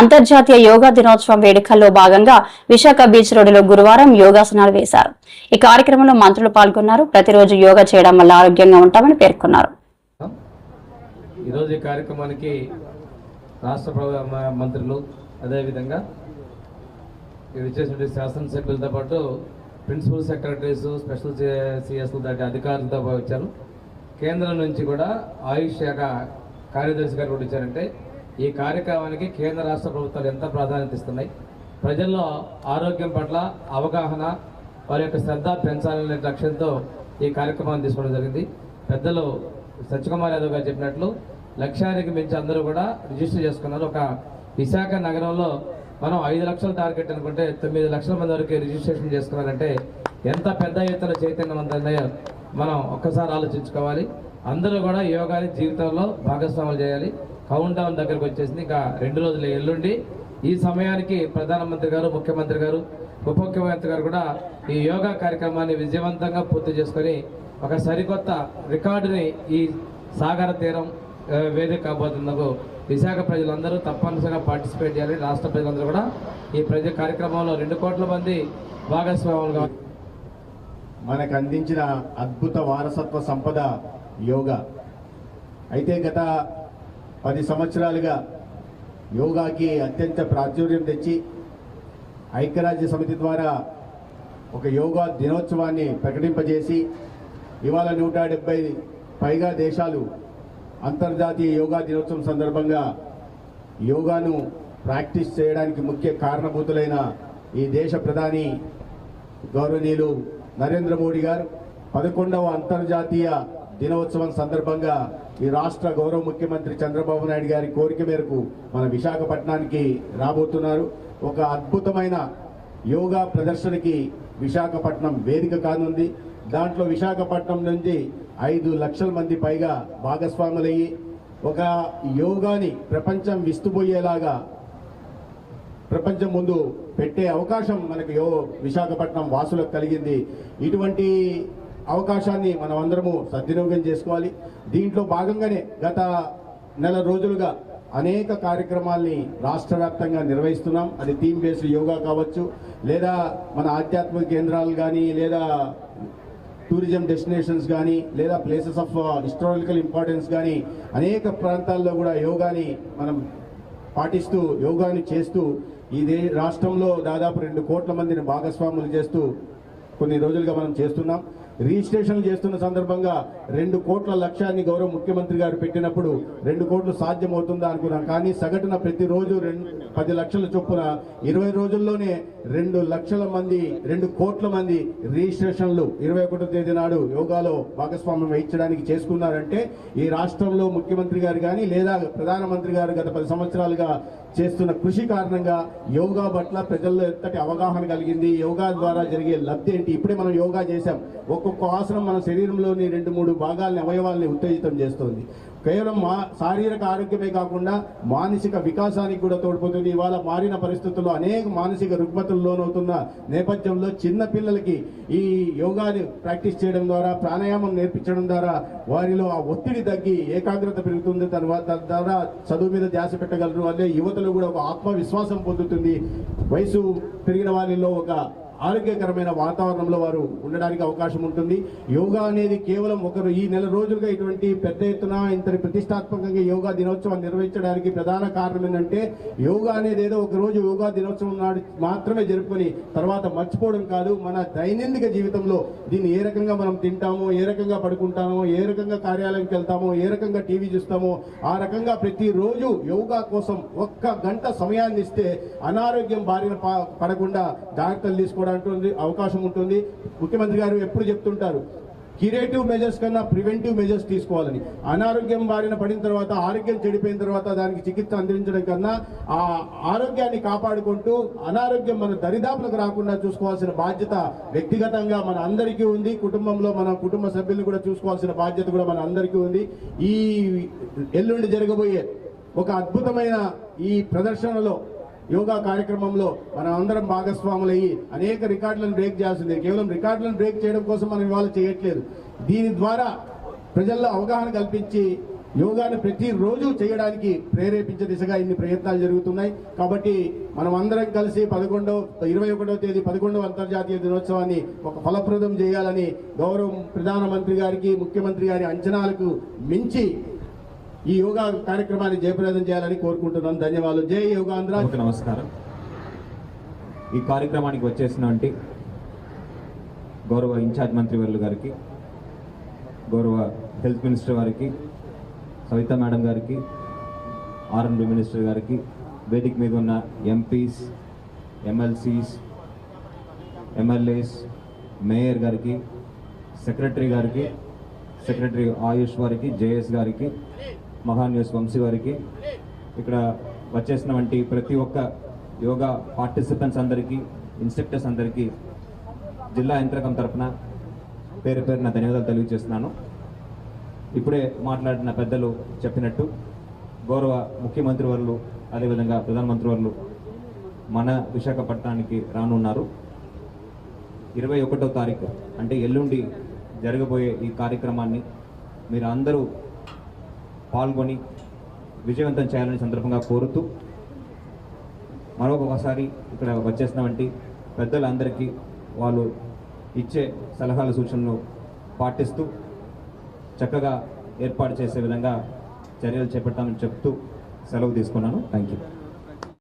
అంతర్జాతీయ యోగా దినోత్సవం వేడుకల్లో భాగంగా విశాఖ బీచ్ రోడ్డులో గురువారం యోగాసనాలు వేశారు. ఈ కార్యక్రమంలో మంత్రులు పాల్గొన్నారు. ప్రతిరోజు యోగా చేయడం వల్ల ఆరోగ్యంగా ఉంటామని పేర్కొన్నారు. ఈరోజు ఈ కార్యక్రమానికి రాష్ట్ర మంత్రులు అదేవిధంగా విచ్చేసిన శాసనసభ్యులతో పాటు ప్రిన్సిపల్ సెక్రటరీస్, స్పెషల్ సిఎస్లు దాటి అధికారులతో వచ్చారు. కేంద్రం నుంచి కూడా ఆయుష్ శాఖ కార్యదర్శి గారు కూడా ఇచ్చారంటే ఈ కార్యక్రమానికి కేంద్ర రాష్ట్ర ప్రభుత్వాలు ఎంత ప్రాధాన్యత ఇస్తున్నాయి, ప్రజల్లో ఆరోగ్యం పట్ల అవగాహన, వారి యొక్క శ్రద్ధ పెంచాలనే లక్ష్యంతో ఈ కార్యక్రమాన్ని తీసుకోవడం జరిగింది. పెద్దలు సత్యకుమార్ యాదవ్ గారు చెప్పినట్లు లక్ష్యానికి మించి అందరూ కూడా రిజిస్టర్ చేసుకున్నారు. ఒక విశాఖ నగరంలో మనం 5 లక్షల టార్గెట్ అనుకుంటే 9 లక్షల మంది వరకు రిజిస్ట్రేషన్ చేసుకున్నారంటే ఎంత పెద్ద ఎత్తున చైతన్యవంతంగా మనం ఒక్కసారి ఆలోచించుకోవాలి. అందరూ కూడా యోగాని జీవితంలో భాగస్వాములు చేయాలి. కౌంట్ డౌన్ దగ్గరకు వచ్చేసింది. ఇంకా 2 రోజులు ఎల్లుండి ఈ సమయానికి ప్రధానమంత్రి గారు, ముఖ్యమంత్రి గారు, ఉప ముఖ్యమంత్రి గారు కూడా ఈ యోగా కార్యక్రమాన్ని విజయవంతంగా పూర్తి చేసుకొని ఒక సరికొత్త రికార్డుని ఈ సాగర తీరం వేదిక కాబోతున్నందుకు విశాఖ ప్రజలందరూ తప్పనిసరిగా పార్టిసిపేట్ చేయాలి. రాష్ట్ర ప్రజలందరూ కూడా ఈ కార్యక్రమంలో 2 కోట్ల మంది భాగస్వాములుగా మనకు అందించిన అద్భుత వారసత్వ సంపద యోగా. అయితే గత 10 సంవత్సరాలుగా యోగాకి అత్యంత ప్రాచుర్యం తెచ్చి ఐక్యరాజ్య సమితి ద్వారా ఒక యోగా దినోత్సవాన్ని ప్రకటింపజేసి ఇవాళ 170 పైగా దేశాలు అంతర్జాతీయ యోగా దినోత్సవం సందర్భంగా యోగాను ప్రాక్టీస్ చేయడానికి ముఖ్య కారణభూతులైన ఈ దేశ ప్రధాని గౌరవనీయులు నరేంద్ర మోడీ గారు 11వ అంతర్జాతీయ దినోత్సవం సందర్భంగా ఈ రాష్ట్ర గౌరవ ముఖ్యమంత్రి చంద్రబాబు నాయుడు గారి కోరిక మేరకు మన విశాఖపట్నానికి రాబోతున్నారు. ఒక అద్భుతమైన యోగా ప్రదర్శనకి విశాఖపట్నం వేదిక కానుంది. దాంట్లో విశాఖపట్నం నుంచి 5 లక్షల మంది పైగా భాగస్వాములయ్యి ఒక యోగాని ప్రపంచం విస్తుపోయేలాగా ప్రపంచం ముందు పెట్టే అవకాశం మనకు విశాఖపట్నం వాసులకు కలిగింది. ఇటువంటి అవకాశాన్ని మనం అందరము సద్వినియోగం చేసుకోవాలి. దీంట్లో భాగంగానే గత నెల రోజులుగా అనేక కార్యక్రమాల్ని రాష్ట్ర వ్యాప్తంగా నిర్వహిస్తున్నాం. అది థీమ్ బేస్డ్ యోగా కావచ్చు, లేదా మన ఆధ్యాత్మిక కేంద్రాలు కానీ, లేదా టూరిజం డెస్టినేషన్స్ కానీ, లేదా ప్లేసెస్ ఆఫ్ హిస్టారికల్ ఇంపార్టెన్స్ కానీ అనేక ప్రాంతాల్లో కూడా యోగాని మనం పాటిస్తూ యోగాని చేస్తూ ఈ రాష్ట్రంలో దాదాపు 2 కోట్ల మందిని భాగస్వాములు చేస్తూ కొన్ని రోజులుగా మనం చేస్తున్నాం. రిజిస్ట్రేషన్ చేస్తున్న సందర్భంగా 2 కోట్ల లక్ష్యాన్ని గౌరవ ముఖ్యమంత్రి గారు పెట్టినప్పుడు 2 కోట్లు సాధ్యమవుతుందా అనుకున్నాం. కానీ సగటున ప్రతిరోజు 10 లక్షల చొప్పున 20 రోజుల్లోనే 2 లక్షల మంది 2 కోట్ల మంది రిజిస్ట్రేషన్లు 21వ తేదీ నాడు యోగాలో భాగస్వామ్యం వహించడానికి చేసుకున్నారంటే ఈ రాష్ట్రంలో ముఖ్యమంత్రి గారు కానీ, లేదా ప్రధానమంత్రి గారు గత 10 సంవత్సరాలుగా చేస్తున్న కృషి కారణంగా యోగా పట్ల ప్రజల్లో ఎంతటి అవగాహన కలిగింది, యోగా ద్వారా జరిగే లబ్ధి ఏంటి. ఇప్పుడే మనం యోగా చేశాం. ఒక్కొక్క ఆసనం మన శరీరంలోని 2-3 భాగాలని, అవయవాల్ని ఉత్తేజితం చేస్తుంది. కేవలం శారీరక ఆరోగ్యమే కాకుండా మానసిక వికాసానికి కూడా తోడ్పడుతుంది. ఇవాళ మారిన పరిస్థితుల్లో అనేక మానసిక రుగ్మతలు లోనవుతున్న నేపథ్యంలో చిన్న పిల్లలకి ఈ యోగాని ప్రాక్టీస్ చేయడం ద్వారా, ప్రాణాయామం నేర్పించడం ద్వారా వారిలో ఆ ఒత్తిడి తగ్గి ఏకాగ్రత పెరుగుతుంది. తద్వారా చదువు మీద ధ్యాస పెట్టగలరు. అదే యువతలో కూడా ఒక ఆత్మవిశ్వాసం పొందుతుంది. వయసు పెరిగిన వారిలో ఒక ఆరోగ్యకరమైన వాతావరణంలో వారు ఉండడానికి అవకాశం ఉంటుంది. యోగా అనేది కేవలం ఒకరు ఈ నెల రోజులుగా ఇటువంటి పెద్ద ఎత్తున ఇంతటి ప్రతిష్టాత్మకంగా యోగా దినోత్సవం నిర్వహించడానికి ప్రధాన కారణం ఏంటంటే యోగా అనేది ఏదో ఒక రోజు యోగా దినోత్సవం నాడు మాత్రమే జరుపుకొని తర్వాత మర్చిపోవడం కాదు. మన దైనందిక జీవితంలో దీన్ని ఏ రకంగా మనం తింటామో, ఏ రకంగా పడుకుంటామో, ఏ రకంగా కార్యాలయంకి వెళ్తామో, ఏ రకంగా టీవీ చూస్తామో ఆ రకంగా ప్రతిరోజు యోగా కోసం 1 గంట సమయాన్ని ఇస్తే అనారోగ్యం బారిన పడకుండా జాగ్రత్తలు తీసుకోవడానికి అవకాశం ఉంటుంది. ముఖ్యమంత్రి గారు ఎప్పుడు చెప్తుంటారు, క్యూరేటివ్ మెజర్స్ కన్నా ప్రివెంటివ్ మెజర్స్ తీసుకోవాలని. అనారోగ్యం బారిన పడిన తర్వాత, ఆరోగ్యం చెడిపోయిన తర్వాత దానికి చికిత్స అందించడం కన్నా ఆ ఆరోగ్యాన్ని కాపాడుకుంటూ అనారోగ్యం మన దరిదాపులకు రాకుండా చూసుకోవాల్సిన బాధ్యత వ్యక్తిగతంగా మన అందరికీ ఉంది. కుటుంబంలో మన కుటుంబ సభ్యులను కూడా చూసుకోవాల్సిన బాధ్యత కూడా మన అందరికీ ఉంది. ఈ ఎల్లుండి జరగబోయే ఒక అద్భుతమైన ఈ ప్రదర్శనలో, యోగా కార్యక్రమంలో మనం అందరం భాగస్వాములయ్యి అనేక రికార్డులను బ్రేక్ చేయాల్సిందే. కేవలం రికార్డులను బ్రేక్ చేయడం కోసం మనం ఇవాళ చేయట్లేదు. దీని ద్వారా ప్రజల్లో అవగాహన కల్పించి యోగాను ప్రతిరోజు చేయడానికి ప్రేరేపించే దిశగా ఇన్ని ప్రయత్నాలు జరుగుతున్నాయి. కాబట్టి మనం అందరం కలిసి 21వ తేదీ 11వ అంతర్జాతీయ దినోత్సవాన్ని ఒక ఫలప్రదం చేయాలని గౌరవ ప్రధానమంత్రి గారికి, ముఖ్యమంత్రి గారి అంచనాలకు మించి ఈ యోగా కార్యక్రమాన్ని జయప్రదం చేయాలని కోరుకుంటున్నాను. ధన్యవాదాలు. జై యోగాంధ్ర. నమస్కారం. ఈ కార్యక్రమానికి వచ్చేసినటువంటి గౌరవ ఇన్ఛార్జ్ మంత్రివర్యులు గారికి, గౌరవ హెల్త్ మినిస్టర్ గారికి, సవితా మేడం గారికి, R&B మినిస్టర్ గారికి, వేదిక మీద ఉన్న ఎంపీస్, ఎమ్మెల్సీస్, ఎమ్మెల్యేస్, మేయర్ గారికి, సెక్రటరీ గారికి, సెక్రటరీ ఆయుష్ వారికి, జేఎస్ గారికి, మహాన్యూస్ వంశీ గారికి, ఇక్కడ వచ్చేసినటువంటి ప్రతి ఒక్క యోగా పార్టిసిపెంట్స్ అందరికీ, ఇన్స్ట్రక్టర్స్ అందరికీ జిల్లా యంత్రకం తరఫున పేరు పేరున ధన్యవాదాలు తెలియజేస్తున్నాను. ఇప్పుడే మాట్లాడిన పెద్దలు చెప్పినట్టు గౌరవ ముఖ్యమంత్రి వర్యులు, అదేవిధంగా ప్రధానమంత్రి వర్యులు మన విశాఖపట్నానికి రానున్నారు. 21వ తారీఖు అంటే ఎల్లుండి జరగబోయే ఈ కార్యక్రమాన్ని మీరు అందరూ పాల్గొని విజయవంతం చేయాలని సందర్భంగా కోరుతూ, మరొకసారి ఇక్కడ వచ్చేసినటువంటి పెద్దలందరికీ వాళ్ళు ఇచ్చే సలహాల సూచనలు పాటిస్తూ చక్కగా ఏర్పాటు చేసే విధంగా చర్యలు చేపట్టామని చెప్తూ సెలవు తీసుకున్నాను. Thank you.